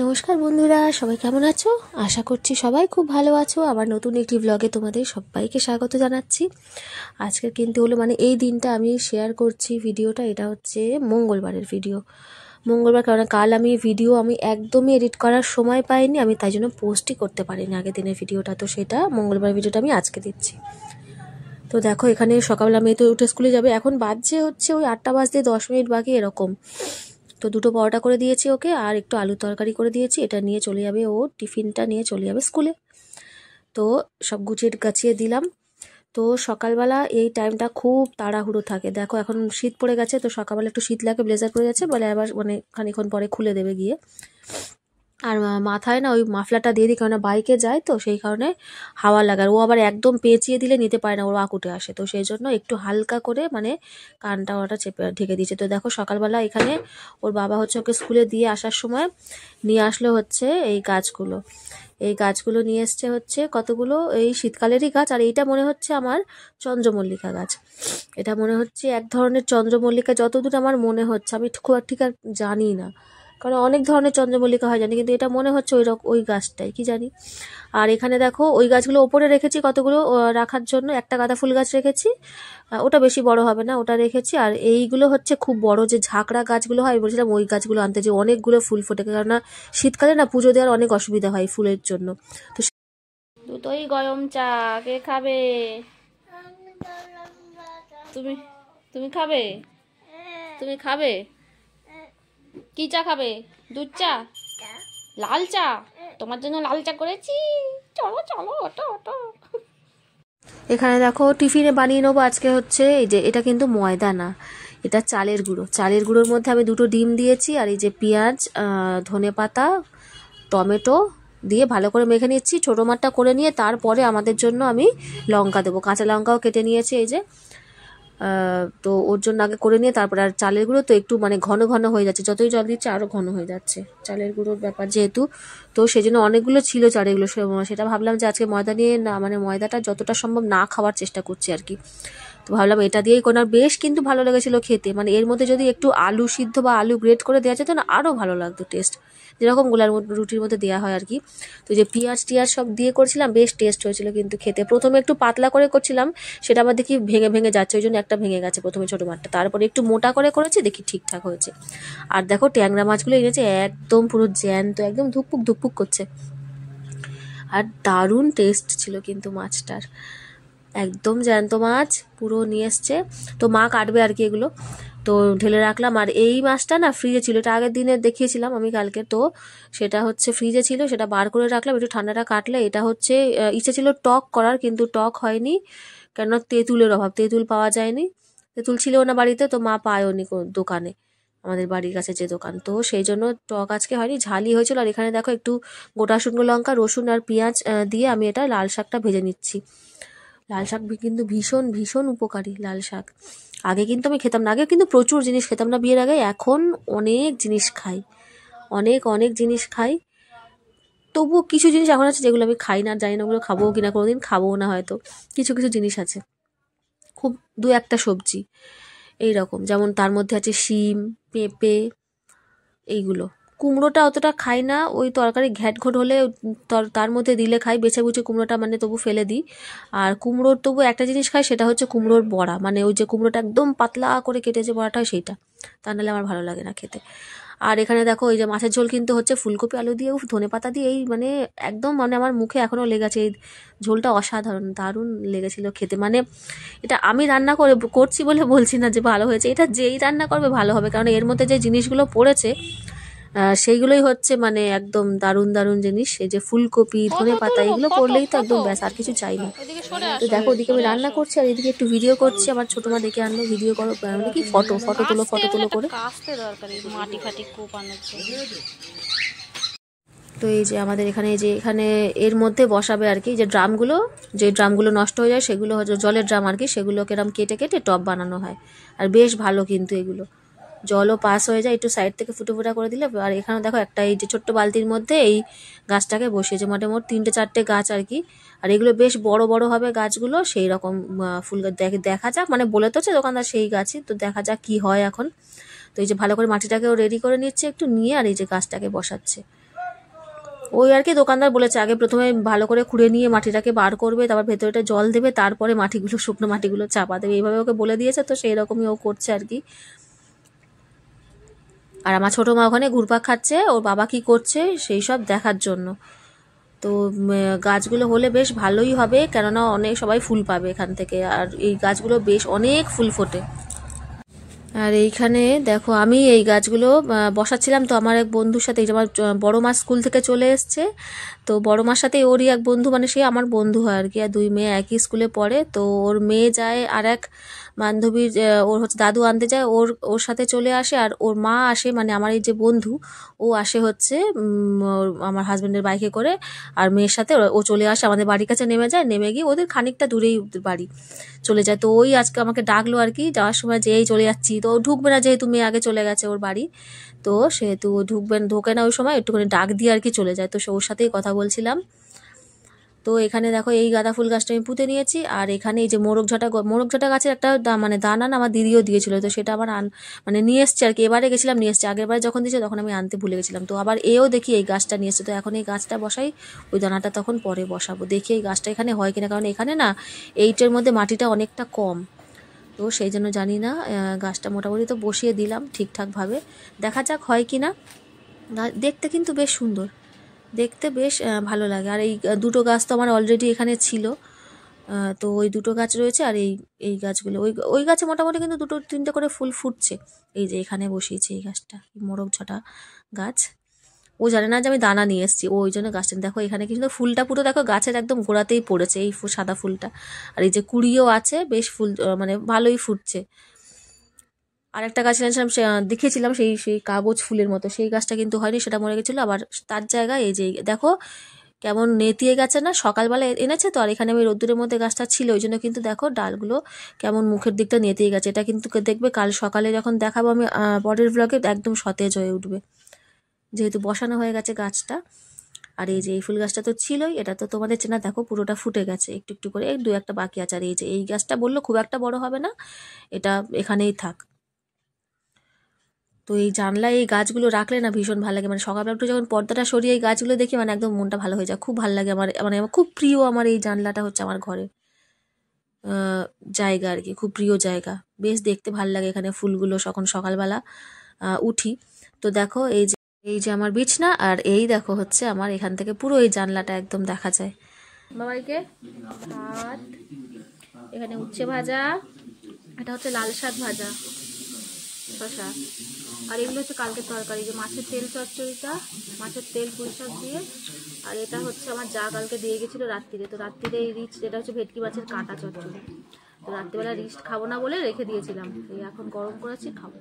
নমস্কার বন্ধুরা, সবাই কেমন আছো? আশা করছি সবাই খুব ভালো আছো। আবার নতুন একটি ব্লগে তোমাদের সবাইকে স্বাগত জানাচ্ছি। আজকে কিন্তু হলো এই দিনটা আমি শেয়ার করছি ভিডিওটা। এটা হচ্ছে মঙ্গলবারের ভিডিও। মঙ্গলবার, কারণ কাল আমি একদমই এডিট করার সময় পাইনি, আমি তাই জন্য পোস্টই করতে পারিনি আগের দিনের ভিডিওটা। তো সেটা মঙ্গলবার ভিডিওটা আমি আজকে দিচ্ছি। তো দেখো, এখানে সকালবেলা মেয়ে তো উঠে স্কুলে যাবে। এখন বাজছে হচ্ছে ওই 8টা বাজতে 10 মিনিট বাকি এরকম। তো দুটো পরোটা করে দিয়েছি ওকে, আর একটু আলুর তরকারি করে দিয়েছি। এটা নিয়ে চলে যাবে, ও টিফিনটা নিয়ে চলে যাবে স্কুলে। তো সব গাছিয়ে দিলাম। তো সকালবেলা এই টাইমটা খুব তাড়াহুড়ো থাকে। দেখো এখন শীত পড়ে গেছে, তো সকালবেলা একটু শীত লাগে, ব্লেজার পরে যাচ্ছে বলে আবার খানিক্ষণ পরে খুলে দেবে গিয়ে। আর মাথায় না ওই মাফলাটা দিয়ে দিই, কারণ বাইকে যায় তো সেই কারণে হাওয়া লাগার। ও আবার একদম পেঁচিয়ে দিলে নিতে পারে না, ওর আকুটে আসে। তো সেই জন্য একটু হালকা করে কানটা ওটা চেপে ঢেকে দিয়েছে। তো দেখো সকালবেলা এখানে ওর বাবা হচ্ছে ওকে স্কুলে দিয়ে আসার সময় নিয়ে আসলো হচ্ছে এই গাছগুলো নিয়ে এসছে হচ্ছে কতগুলো, এই শীতকালেরই গাছ। আর এইটা মনে হচ্ছে আমার চন্দ্রমল্লিকা গাছ। এটা মনে হচ্ছে এক ধরনের চন্দ্রমল্লিকা, যতদূর আমার মনে হচ্ছে। আমি খুব ঠিক আর জানি না, কারণ অনেক ধরনের চন্দ্রমল্লিকা হয় জানি, কিন্তু এটা মনে হচ্ছে ওই গাছটাই কি জানি। আর এখানে দেখো ওই গাছগুলো ওপরে রেখেছি কতগুলো রাখার জন্য। একটা গাঁদা ফুল গাছ রেখেছি, ওটা বেশি বড় হবে না, ওটা রেখেছি। আর এইগুলো হচ্ছে খুব বড় যে ঝাঁকড়া গাছগুলো হয়, বলছিলাম ওই গাছগুলো আনতে, যে অনেকগুলো ফুল ফোটে। কারণ শীতকালে না পুজো দেওয়ার অনেক অসুবিধা হয় ফুলের জন্য। তো দুটোই গরম চা কে খাবে? তুমি তুমি খাবে? তুমি খাবে কি চা খাবে? দুধ চা? লাল চা? তোমার জন্য লাল চা করেছি, চলো চলো ওটো ওটো। এখানে দেখো টিফিনে বানিয়ে নেবো আজকে হচ্ছে এই যে, এটা কিন্তু ময়দা না, এটা চালের গুঁড়ো। চালের গুঁড়োর মধ্যে আমি দুটো ডিম দিয়েছি, আর এই যে পেঁয়াজ, ধনেপাতা, টমেটো দিয়ে ভালো করে মেখে নিচ্ছি। ছোটো মাঠটা করে নিয়ে তারপরে আমাদের জন্য আমি লঙ্কা দেবো, কাঁচা লঙ্কাও কেটে নিয়েছি এই যে। তো ওর জন্য আগে করে নিয়ে তারপরে, আর চালের গুঁড়ো তো একটু ঘন ঘন হয়ে যাচ্ছে, যতই জল দিচ্ছে আরও ঘন হয়ে যাচ্ছে চালের গুঁড়োর ব্যাপার যেহেতু। তো সেই জন্য অনেকগুলো ছিল চালেগুলো, সেটা ভাবলাম যে আজকে ময়দা নিয়ে না, ময়দাটা যতটা সম্ভব না খাওয়ার চেষ্টা করছি আর কি। তো ভাবলাম এটা দিয়েই কোনো, বেশ কিন্তু ভালো লেগেছিলো খেতে। এর মধ্যে যদি একটু আলু সিদ্ধ বা আলু গ্রেট করে দেওয়া যেত না, আরও ভালো লাগতো টেস্ট, যেরকম রুটির মধ্যে দেওয়া হয় আর কি। তো যে পেঁয়াজ টিয়াজ সব দিয়ে করছিলাম, বেশ টেস্ট হয়েছিল কিন্তু খেতে। প্রথমে একটু পাতলা করে করছিলাম, সেটা আবার দেখি ভেঙে ভেঙে যাচ্ছে, ওই জন্য একটা ভেঙে গেছে প্রথমে ছোটো মাঠটা। তারপরে একটু মোটা করে করেছি, দেখি ঠিকঠাক হয়েছে। আর দেখো ট্যাংরা মাছগুলো এনেছে, একদম পুরো জ্যান্ত, একদম ধুকপুক ধুকপুক করছে। আর দারুণ টেস্ট ছিল কিন্তু মাছটার, একদম জ্যান্ত মাছ পুরো নিয়ে এসছে। তো মা কাটবে আর কি এগুলো, তো ঢেলে রাখলাম। আর এই মাছটা না ফ্রিজে ছিল, এটা আগের দিনে দেখিয়েছিলাম আমি কালকে। তো সেটা হচ্ছে ফ্রিজে ছিল, সেটা বার করে রাখলাম একটু ঠান্ডাটা কাটলে। এটা হচ্ছে ইচ্ছে ছিল টক করার, কিন্তু টক হয়নি, কেন তেঁতুলের অভাব, তেঁতুল পাওয়া যায়নি। তেঁতুল ছিল না বাড়িতে, তো মা পায়ওনি দোকানে, আমাদের বাড়ির কাছে যে দোকান। তো সেই জন্য টক আজকে হয়নি, ঝালই হয়েছিল। আর এখানে দেখো একটু গোটা শুকনো লঙ্কা, রসুন আর পেঁয়াজ দিয়ে আমি এটা লাল শাকটা ভেজে নিচ্ছি। লাল শাক কিন্তু ভীষণ ভীষণ উপকারী লাল শাক। আগে কিন্তু আমি খেতাম না, আগে কিন্তু প্রচুর জিনিস খেতাম না বিয়ের আগে। এখন অনেক জিনিস খাই, অনেক অনেক জিনিস খাই। তবুও কিছু জিনিস এখন আছে যেগুলো আমি খাই না, জানি না ওগুলো খাবো কিনা, কোনোদিন খাবো না হয়তো। কিছু কিছু জিনিস আছে, খুব দু একটা সবজি এইরকম, যেমন তার মধ্যে আছে শিম, পেঁপে, এইগুলো। কুমড়োটা অতটা খাই না, ওই তরকারি ঘ্যাট ঘোট হলে তার মধ্যে দিলে খাই, বেছে বুঝে কুমড়োটা তবু ফেলে দিই। আর কুমড়োর তবু একটা জিনিস খাই, সেটা হচ্ছে কুমড়োর বড়া, ওই যে কুমড়োটা একদম পাতলা করে কেটে যে বড়াটা হয় সেইটা, তা নাহলে আমার ভালো লাগে না খেতে। আর এখানে দেখো ওই যে মাছের ঝোল কিন্তু হচ্ছে ফুলকপি আলু দিয়ে, ধনেপাতা দিয়ে, এই একদম আমার মুখে এখনও লেগেছে এই ঝোলটা, অসাধারণ দারুণ লেগেছিল খেতে। এটা আমি করছি বলে বলছি না যে ভালো হয়েছে, এটা যেই রান্না করবে ভালো হবে, কারণ এর মধ্যে যে জিনিসগুলো পড়েছে সেইগুলোই হচ্ছে একদম দারুণ দারুণ জিনিস। এই যে ফুলকপি, ধনেপাতা, এগুলো পড়লেই তো একদম ব্যাস, আর কিছু চাই না। তো দেখো ওদিকে আমি রান্না করছি, আর এদিকে একটু ভিডিও করছি। আমার ছোট মা ডেকে আনলো, ভিডিও করো কি ফটো তোলো করে। মাটি ফাটি তো এই যে আমাদের এখানে এর মধ্যে বসাবে আর কি, যে ড্রামগুলো নষ্ট হয়ে যায়, সেগুলো হচ্ছে জলের ড্রাম আর কি, সেগুলো কেরম কেটে কেটে টব বানানো হয়। আর বেশ ভালো কিন্তু এগুলো, জলও পাস হয়ে যায়, একটু সাইড থেকে ফুটো ফুটা করে দিলে। আর এখানে দেখো একটা এই যে ছোট্ট বালতির মধ্যে এই গাছটাকে বসিয়েছে, মোট 3-4টে গাছ আর কি। আর এগুলো বেশ বড় বড় হবে গাছগুলো, সেই রকম ফুল গাছ দেখা যাক, বলে তো দোকানদার সেই গাছই, তো দেখা যাক কি হয় এখন। তো এই যে ভালো করে মাটিটাকেও রেডি করে নিচ্ছে একটু নিয়ে, আর এই যে গাছটাকে বসাচ্ছে। ওই আর কি দোকানদার বলেছে আগে প্রথমে ভালো করে খুঁড়ে নিয়ে মাটিটাকে বার করবে, তারপর ভেতরটা জল দেবে, তারপরে মাটিগুলো শুকনো মাটিগুলো চাপা দেবে, এইভাবে ওকে বলে দিয়েছে। তো সেই রকমই ও করছে আর কি। আর আমার ছোটো মা ওখানে ঘুরপাক খাচ্ছে ওর বাবা কি করছে সেই সব দেখার জন্য। তো গাছগুলো হলে বেশ ভালোই হবে, কেননা অনেক সবাই ফুল পাবে এখান থেকে, আর এই গাছগুলো বেশ অনেক ফুল ফোটে। আর এইখানে দেখো আমি এই গাছগুলো বসাচ্ছিলাম, তো আমার এক বন্ধুর সাথে, এই যে আমার বড় মা স্কুল থেকে চলে এসছে, তো বড় মার সাথে ওরই এক বন্ধু, মানে সে আমার বন্ধু হয় আর কি, আর দুই মেয়ে একই স্কুলে পড়ে। তো ওর মেয়ে যায় আর এক বান্ধবীর, ওর হচ্ছে দাদু আনতে যায়, ওর ওর সাথে চলে আসে, আর ওর মা আসে, মানে আমার এই যে বন্ধু ও আসে হচ্ছে আমার হাজব্যান্ডের বাইকে করে, আর মেয়ের সাথে ও চলে আসে আমাদের বাড়ির কাছে, নেমে যায়, নেমে গিয়ে ওদের খানিকটা দূরেই ওদের বাড়ি চলে যায়। তো ওই আজকে আমাকে ডাকলো আর কি, যাওয়ার সময় যে এই চলে যাচ্ছি, তো ও ঢুকবে না যেহেতু মেয়ে আগে চলে গেছে ওর বাড়ি, তো সেহেতু ঢোকে না ওই সময়, একটুখানি ডাক দিয়ে আর কি চলে যায়। তো ওর সাথেই কথা বলছিলাম। তো এখানে দেখো এই গাঁদা ফুল গাছটা আমি পুঁতে নিয়েছি, আর এখানে এই যে মোরগঝাটা গাছের একটা মানে দানা না আমার দিদিও দিয়েছিল, তো সেটা আমার মানে নিয়ে এসছে আর কি, এবারে গেছিলাম নিয়ে এসছে, আগের বারে যখন দিয়েছে তখন আমি আনতে ভুলে গেছিলাম। তো আবার এও দেখি এই গাছটা নিয়ে এসছে, তো এখন এই গাছটা বসাই, ওই দানাটা তখন পরে বসাবো, দেখি এই গাছটা এখানে হয় কিনা, কারণ এখানে না এইটার মধ্যে মাটিটা অনেকটা কম, তো সেই জন্য জানি না। গাছটা মোটামুটি তো বসিয়ে দিলাম ঠিকঠাকভাবে, দেখা যাক হয় কি না। দেখতে কিন্তু বেশ সুন্দর, দেখতে বেশ ভালো লাগে। আর এই দুটো গাছ তো আমার অলরেডি এখানে ছিল, তো ওই দুটো গাছ রয়েছে, আর এই গাছগুলো ওই গাছে মোটামুটি কিন্তু দুটো তিনটে করে ফুল ফুটছে। এই যে এখানে বসিয়েছি এই গাছটা, মোরগঝাটা গাছ, ও জানে না যে আমি দানা নিয়ে এসেছি, ওই জন্য গাছটা দেখো এখানে কিন্তু ফুলটা পুরো দেখো গাছের একদম গোড়াতেই পড়েছে এই সাদা ফুলটা, আর এই যে কুড়িও আছে, বেশ ফুল মানে ভালোই ফুটছে। আর একটা গাছ এনেছিলাম, দেখেছিলাম সেই সেই কাগজ ফুলের মতো, সেই গাছটা কিন্তু হয়নি, সেটা মরে গেছিলো। আবার তার জায়গায় এই যে দেখো কেমন নেতিয়ে গেছে না, সকালবেলা এনেছে তো, আর এখানে আমি রোদ্দুরের মধ্যে গাছটা ছিল, ওই জন্য কিন্তু দেখো ডালগুলো কেমন মুখের দিকটা নেতিয়ে গেছে। এটা কিন্তু দেখবে কাল সকালে যখন দেখাবো আমি পরের ব্লগে, একদম সতেজ হয়ে উঠবে, যেহেতু বসানো হয়ে গেছে গাছটা। আর এই যে এই ফুল গাছটা তো ছিলই, এটা তো তোমাদের চেনা, দেখো পুরোটা ফুটে গেছে, একটু একটু করে, দু একটা বাকি আছে। আর এই যে এই গাছটা বললো খুব একটা বড় হবে না, এটা এখানেই থাক। তো এই জানলায় এই গাছগুলো রাখলে না ভীষণ ভালো লাগে, মানে সকালবেলা একটু যখন পর্দাটা সরিয়ে এই গাছগুলো দেখি, মানে একদম মনটা ভালো হয়ে যায়, খুব ভালো লাগে আমার, মানে আমার খুব প্রিয়, আমার এই জানলাটা হচ্ছে আমার ঘরে জায়গা আর কি, খুব প্রিয় জায়গা, বেশ দেখতে ভালো লাগে এখানে ফুলগুলো যখন সকালবেলা উঠি। তো দেখো এই যে আমার বিছনা, আর এই দেখো হচ্ছে আমার এখান থেকে পুরো এই জানলাটা একদম দেখা যায়। বাবাইকে ভাত, এখানে উচ্ছে ভাজা, এটা হচ্ছে লাল শাক ভাজা, শশা, আর এগুলো হচ্ছে কালকের তরকারি, যে মাছের তেল চচ্চড়িটা, মাছের তেল পুঁই শাক দিয়ে, আর এটা হচ্ছে আমার যা কালকে দিয়ে গেছিলো রাত্রিরে, তো রাত্রিরে এই রিচ, যেটা হচ্ছে ভেটকি মাছের কাঁটা চচ্চড়ি, তো রাত্রিবেলা রিচ খাবো না বলে রেখে দিয়েছিলাম, এই এখন গরম করেছি খাবো।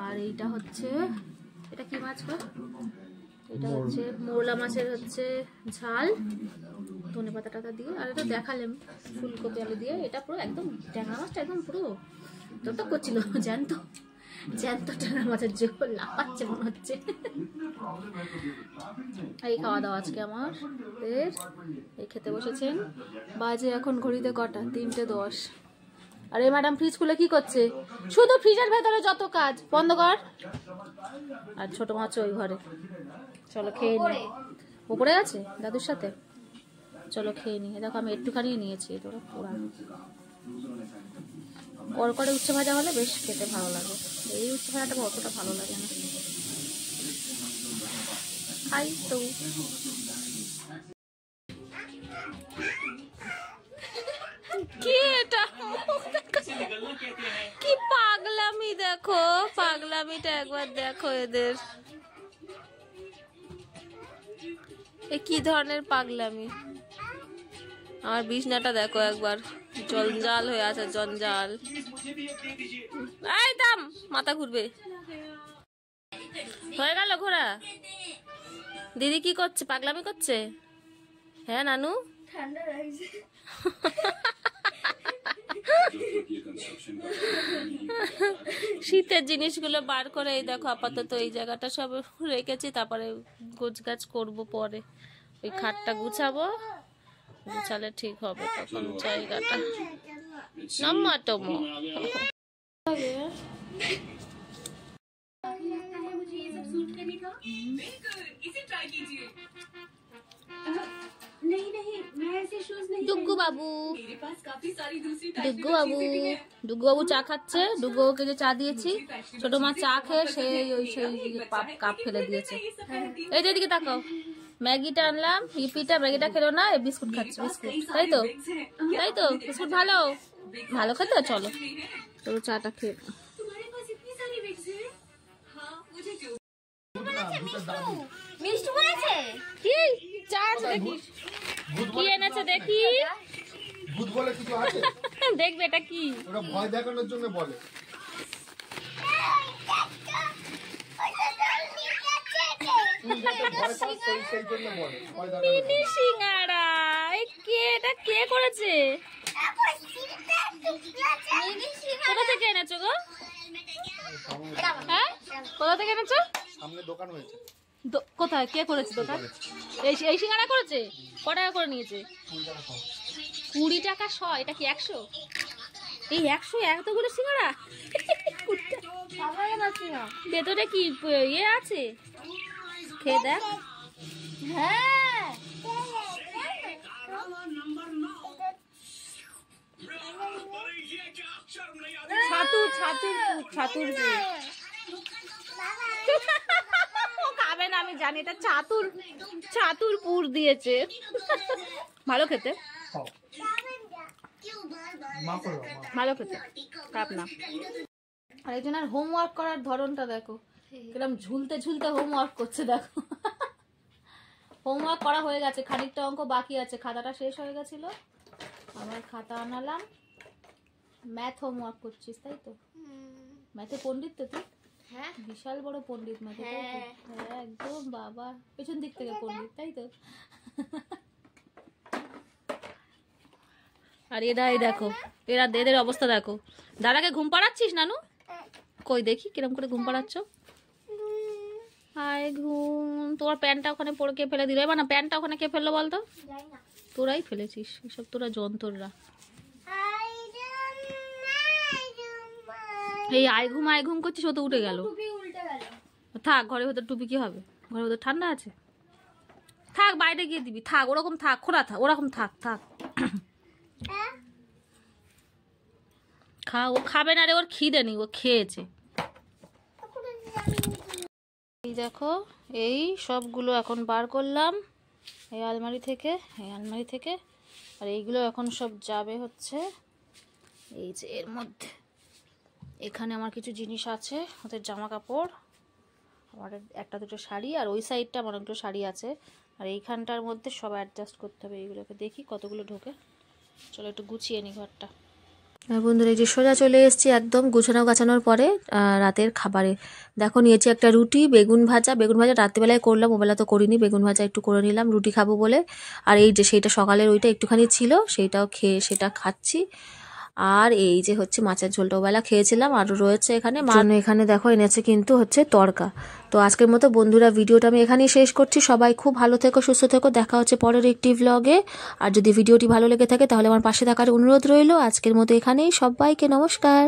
আর এইটা হচ্ছে, এটা কি মাছ গো, এটা হচ্ছে মোরলা মাছের হচ্ছে ঝাল, ধনে পাতা টাতা দিয়ে, আর এটা দেখালাম ফুলকপি আলু দিয়ে, এটা পুরো একদম ট্যাংরা মাছটা একদম পুরো তো করছিল, জ্যান্ত জ্যান্ত ট্যাংরা মাছের ঝোল, লাফাচ্ছে মনে হচ্ছে। এই খাওয়া দাওয়া আজকে আমার, এই খেতে বসেছেন, বাজে এখন ঘড়িতে কটা, 3:10। আর এই ম্যাডাম ফ্রিজ খুলে কি করছে, শুধু ফ্রিজের ভেতরে যত কাজ বন্ধ কর। আর ছোট মাছ ওই ঘরে, চলো খেয়ে নি, উপরে আছে দাদুর সাথে, চলো খেয়ে নি। দেখো আমি একটুখানি নিয়েছি, তোরা পুরা কড়কড়ে উচ্ছে ভাজা হলে বেশ খেতে ভালো লাগে, এই উচ্ছে ভাজাটা অতটা ভালো লাগে না, খাই তো। কি এটা, কি পাগলামি, দেখো পাগলামিটা একবার দেখো এদের, এ কি ধরনের পাগলামি। আমার বিছনাটা দেখো একবার, জঞ্জাল হয়ে আছে, জঞ্জাল। এই দাম, মাথা ঘুরবে, হয়ে গেল ঘোরা। দিদি কি করছে, পাগলামি করছে? হ্যাঁ নানু, শীতের জিনিসগুলো বার করে এই দেখো, আপাতত এই জায়গাটা সব রেখেছি, তারপরে গোছগাছ করব পরে, ওই খাটটা গুছাবো, গুছালে ঠিক হবে তখন জায়গাটা। নাম্মা টমো বাবু, ডুগু বাবু, ডুগু বাবু চা খাচ্ছে। ডুগু বাবুকে যে চা দিয়েছি, ছোট মা চা খেয়ে সেই কাপ ফেলে দিয়েছে। এই যে এদিকে তাকাও, ম্যাগিটা আনলাম, ইপিটা ম্যাগিটা খেলো না, বিস্কুট খাচ্ছে, বিস্কুট। তাই তো, তাই তো, বিস্কুট ভালো ভালো খেতে। চলো তোর চাটা খেয়ে কি চা আছে দেখি, কি এনেছে দেখি, দেখবে এটা কি, ভয় দেখানোর জন্য বলে। মিনি সিঙ্গারা। এটা কে করেছে? কোথা থেকে এনেছো গো? হ্যাঁ, কোথা থেকে এনেছো? সামনে দোকান হয়েছে। কোথায়, কে করেছে দোকান? এই সিঙ্গারা করেছে? ক টাকা করে নিয়েছে? 20 টাকা শ। এটা কি 100? এই 100 এতগুলো সিঙ্গারা? ভেতরে কি ইয়ে আছে? খেয়ে দেখ। হ্যাঁ, ছাতুর খাবে না আমি জানি, এটা ছাতুর পুর দিয়েছে। ভালো খেতে, ভালো খেতে, খারাপ না। আর একজনের হোমওয়ার্ক করার ধরনটা দেখো, কিরকম ঝুলতে ঝুলতে হোমওয়ার্ক করছে দেখো। হোমওয়ার্ক করা হয়ে গেছে, খানিকটা অঙ্ক বাকি আছে, খাতাটা শেষ হয়ে গেছিল, আমার খাতা আনালাম। ম্যাথ হোমওয়ার্ক করছিস তাই তো? ম্যাথে পণ্ডিত তো তুই? হ্যাঁ, বিশাল বড় পণ্ডিত ম্যাথে। হ্যাঁ একদম, বাবা পেছন দিক থেকে পণ্ডিত তাই তো? আর এই দেখো, এদের অবস্থা দেখো। দাদাকে ঘুম পাড়াচ্ছিস নানু? কই দেখি কিরম করে ঘুম পাড়াচ্ছ। হায় ঘুম। তোমার প্যান্টটা ওখানে পড়ে কে ফেলে দিল? এবার না, প্যান্টটা ওখানে কে ফেললো বলতো? তোরাই ফেলেছিস, এসব তোরা যন্ত্ররা। এই আই ঘুম করছিস, ও তো উঠে গেল। থাক, ঘরের ভেতর টুপি কি হবে? ঘরের ভেতর ঠান্ডা আছে, থাক, বাইরে গিয়ে দিবি। থাক ওরকম, থাক খোলা থাক, ওরকম থাক। ও খাবে না রে, ওর খিদে নেই, ও খেয়েছে। এই দেখো, এই সবগুলো এখন বার করলাম এই আলমারি থেকে, আর এইগুলো এখন সব যাবে হচ্ছে এই যে এর মধ্যে। এখানে আমার কিছু জিনিস আছে, ওদের জামা কাপড়, আমার একটা দুটো শাড়ি, আর ওই সাইডটা আমার একটু শাড়ি আছে, আর এইখানটার মধ্যে সব অ্যাডজাস্ট করতে হবে। এইগুলোকে দেখি কতগুলো ঢোকে। চলো একটু গুছিয়ে নিই ঘরটা। বন্ধুরা, এই যে সোজা চলে এসেছি একদম গাছানোর পরে রাতের খাবারে। দেখো নিয়েছি একটা রুটি, বেগুন ভাজা রাত্রিবেলায় করলাম, ওবেলা তো করিনি। বেগুন ভাজা একটু করে নিলাম রুটি খাবো বলে। আর এই যে সেইটা সকালের ওইটা একটুখানি ছিল, সেইটাও খেয়ে সেটা খাচ্ছি। আর এই যে হচ্ছে মাছের ঝোলটা ওবেলা খেয়েছিলাম, আরও রয়েছে এখানে। এখানে দেখো এনেছে কিন্তু হচ্ছে তড়কা। তো আজকের মতো বন্ধুরা ভিডিওটা আমি এখানেই শেষ করছি। সবাই খুব ভালো থেকো, সুস্থ থেকো, দেখা হচ্ছে পরের একটি ভ্লগে। আর যদি ভিডিওটি ভালো লেগে থাকে তাহলে আমার পাশে থাকার অনুরোধ রইল। আজকের মতো এখানেই, সবাইকে নমস্কার।